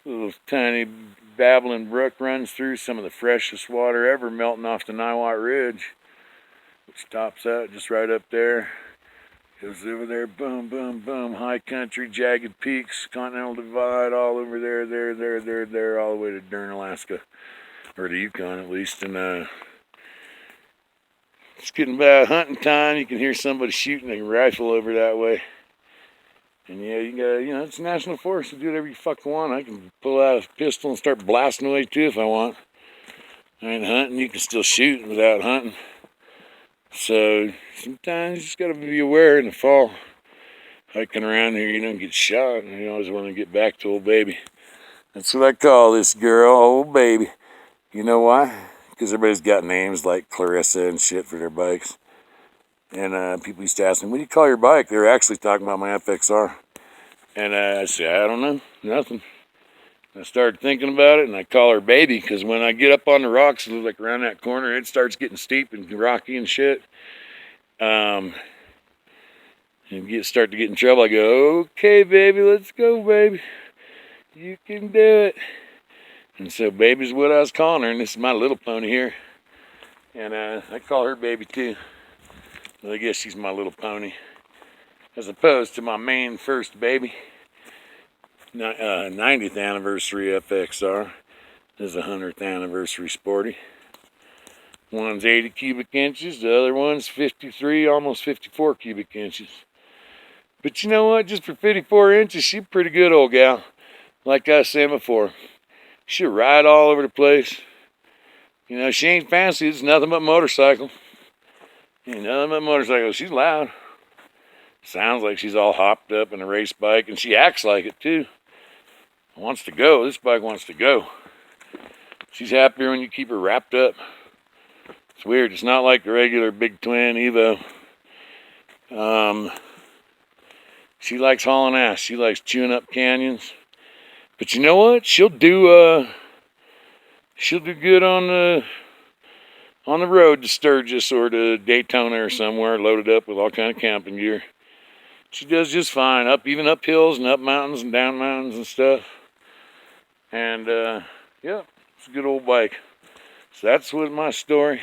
Little tiny babbling brook runs through, some of the freshest water ever melting off the Niwot Ridge, which tops out just right up there. Goes over there, boom, boom, boom, high country, jagged peaks, continental divide, all over there, all the way to Dern, Alaska, or the Yukon at least. And it's getting about hunting time. You can hear somebody shooting a rifle over that way. And yeah, you got, it's a national forest. You do whatever you fucking want. I can pull out a pistol and start blasting away too if I want. I ain't hunting. You can still shoot without hunting. So sometimes you just gotta be aware in the fall. Hiking around here, you don't get shot. And you always want to get back to old baby. That's what I call this girl, old baby. You know why? Because everybody's got names like Clarissa and shit for their bikes. And people used to ask me, what do you call your bike? They were actually talking about my FXR. And I said, I don't know, nothing. I started thinking about it, and I call her baby, because when I get up on the rocks, like around that corner, it starts getting steep and rocky and shit. And start to get in trouble. I go, okay, baby, let's go, baby. You can do it. And so baby's what I was calling her, and this is my little pony here. And I call her baby too. Well, I guess she's my little pony, as opposed to my main first baby. 90th anniversary FXR. This is a 100th anniversary Sporty. One's 80 cubic inches, the other one's 53, almost 54 cubic inches. But you know what? Just for 54 inches, she's a pretty good old gal. Like I was saying before, she'll ride all over the place. She ain't fancy. It's nothing but motorcycle. Ain't nothing but motorcycle. She's loud. Sounds like she's all hopped up in a race bike, and she acts like it too. Wants to go. This bike wants to go. She's happier when you keep her wrapped up. It's weird. It's not like the regular big twin Evo. She likes hauling ass. She likes chewing up canyons. But you know what? She'll do good on the road to Sturgis or to Daytona or somewhere, loaded up with all kind of camping gear. She does just fine, even up hills and up mountains and down mountains and stuff. And yeah, it's a good old bike. So that's what my story.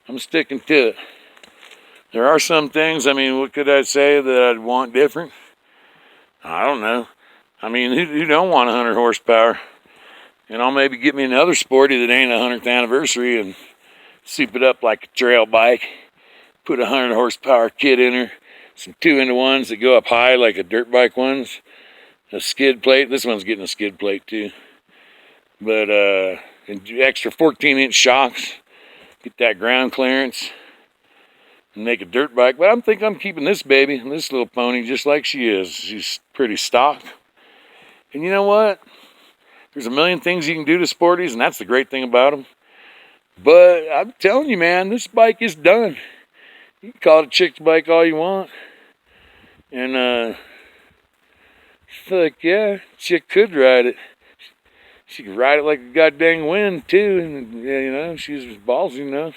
I'm sticking to it. There are some things, what could I say that I'd want different? I don't know. Who don't want 100 horsepower? And I'll maybe get me another Sporty that ain't a 100th anniversary and soup it up like a trail bike. Put a 100 horsepower kit in her. Some 2-in-1s that go up high like a dirt bike ones. A skid plate. This one's getting a skid plate too. But and extra 14-inch shocks. Get that ground clearance. And make a dirt bike. But I'm keeping this baby, this little pony, just like she is. She's pretty stock. And you know what? There's a million things you can do to Sporties, and that's the great thing about them. But I'm telling you, man, this bike is done. You can call it a chick's bike all you want. And fuck yeah, chick could ride it. She could ride it like a goddamn wind too, and she's ballsy enough.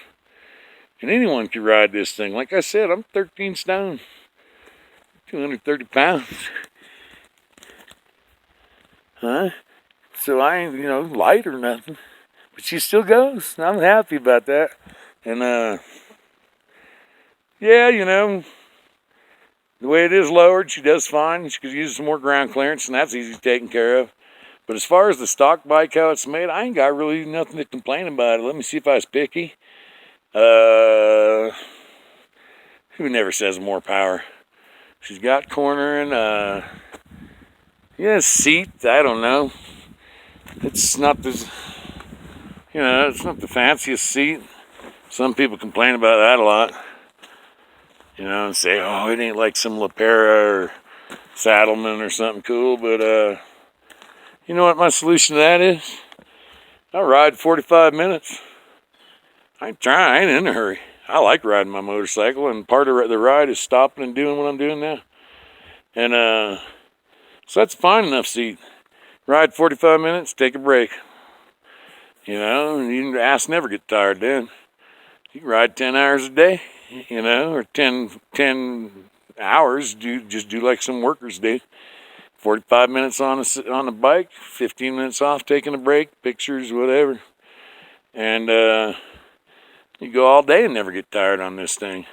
And anyone could ride this thing. Like I said, I'm 13 stone, 230 pounds. Huh? So I ain't, light or nothing. But she still goes. I'm happy about that. And, yeah, the way it is lowered, she does fine. She could use some more ground clearance, and that's easy taken care of. But as far as the stock bike, how it's made, I ain't got really nothing to complain about it. Let me see if I was picky. Who never says more power? She's got corner and, seat. I don't know. It's not the fanciest seat. Some people complain about that a lot. And say, oh, it ain't like some LaPera or Saddleman or something cool. But, you know what my solution to that is? I ride 45 minutes. I ain't in a hurry. I like riding my motorcycle, and part of the ride is stopping and doing what I'm doing now. And so that's a fine enough seat. Ride 45 minutes, take a break. And your ass never get tired then. You can ride 10 hours a day, or 10 hours, just do like some workers do. 45 minutes on the bike, 15 minutes off, taking a break, pictures, whatever. And you go all day and never get tired on this thing.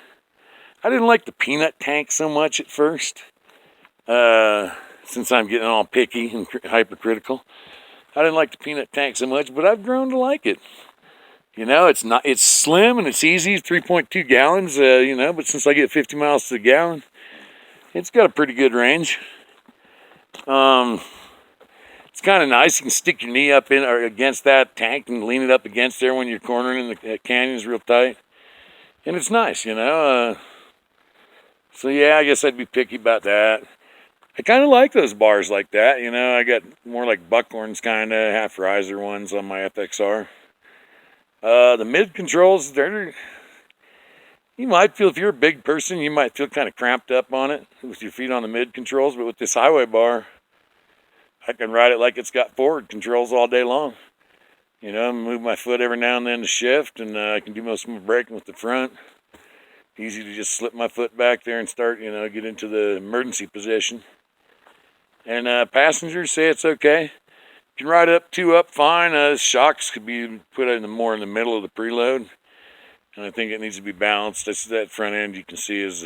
I didn't like the peanut tank so much at first, since I'm getting all picky and hypercritical. I didn't like the peanut tank so much, but I've grown to like it. You know, it's slim and it's easy, 3.2 gallons, you know, but since I get 50 miles to the gallon, it's got a pretty good range. It's kind of nice. You can stick your knee up in or against that tank and lean it up against there when you're cornering in the canyons real tight. And it's nice, you know. So yeah, I guess I'd be picky about that. I kind of like those bars like that, you know. I got more like buckhorns, kind of half riser ones on my FXR. The mid controls, you might feel, if you're a big person, you might feel kind of cramped up on it with your feet on the mid controls. But with this highway bar, I can ride it like it's got forward controls all day long. You know, move my foot every now and then to shift, and I can do most of my braking with the front. Easy to just slip my foot back there and start, you know, get into the emergency position. And passengers say it's okay. You can ride up, two up, fine. Shocks could be put more in the middle of the preload. And I think it needs to be balanced. That front end you can see is,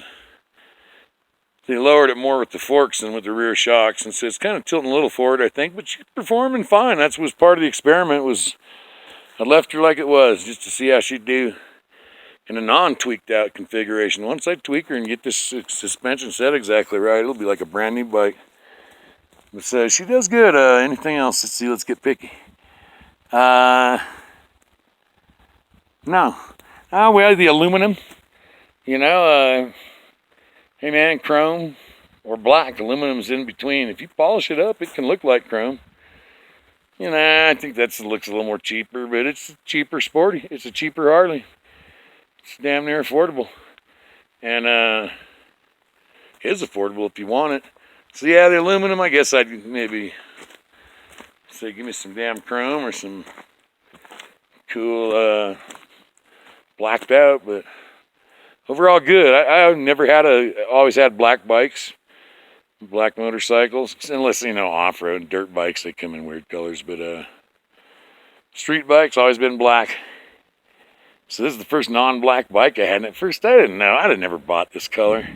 they lowered it more with the forks than with the rear shocks. And so it's kind of tilting a little forward, I think, but she's performing fine. That was part of the experiment, was I left her like it was just to see how she'd do in a non-tweaked out configuration. Once I tweak her and get this suspension set exactly right, it'll be like a brand new bike. But so she does good. Anything else? Let's see, let's get picky. No. Well, the aluminum, you know, hey man, chrome or black, aluminum's in between. If you polish it up, it can look like chrome. You know, I think that looks a little more cheaper, but it's cheaper sporty. It's a cheaper Harley. It's damn near affordable. And it is affordable if you want it. So yeah, the aluminum, I guess I'd maybe say give me some damn chrome or some cool blacked out, but overall good. I've never had always had black bikes, black motorcycles, unless, you know, off-road dirt bikes, they come in weird colors, but street bikes always been black. So this is the first non-black bike I had, and at first I didn't know. I'd have never bought this color.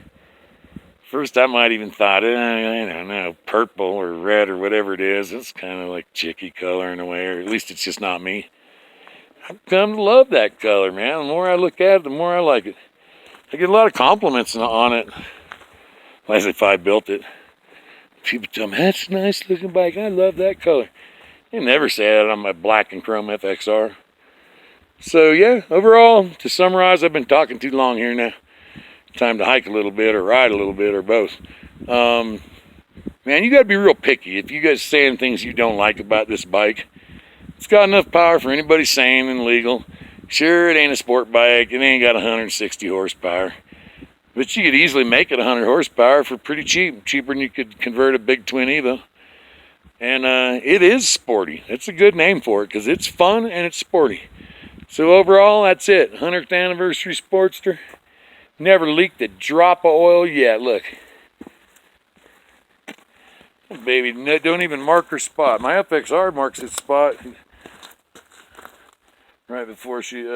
First I might even thought, I don't know, purple or red or whatever it is. It's kind of like chicky color in a way, or at least it's just not me. I've come to love that color, man. The more I look at it, the more I like it. I get a lot of compliments on it, as if I built it. People tell me, that's a nice looking bike. I love that color. They never say that on my black and chrome FXR. So yeah, overall, to summarize, I've been talking too long here now. Time to hike a little bit or ride a little bit or both. Man, you got to be real picky. If you guys saying things you don't like about this bike, it's got enough power for anybody sane and legal. Sure, it ain't a sport bike. It ain't got 160 horsepower. But you could easily make it 100 horsepower for pretty cheap. Cheaper than you could convert a big twin Evo. And it is sporty. That's a good name for it because it's fun and it's sporty. So overall, that's it. 100th anniversary Sportster. Never leaked a drop of oil yet. Look. Baby, don't even mark her spot. My FXR marks its spot right before she's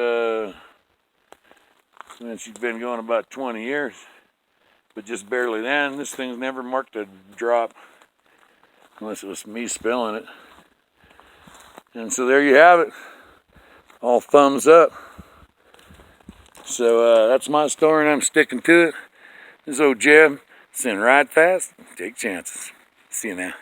been going about 20 years. But just barely then. This thing's never marked a drop. Unless it was me spilling it. And so there you have it. All thumbs up. So that's my story and I'm sticking to it. This is old Jeb saying ride fast, take chances. See you now.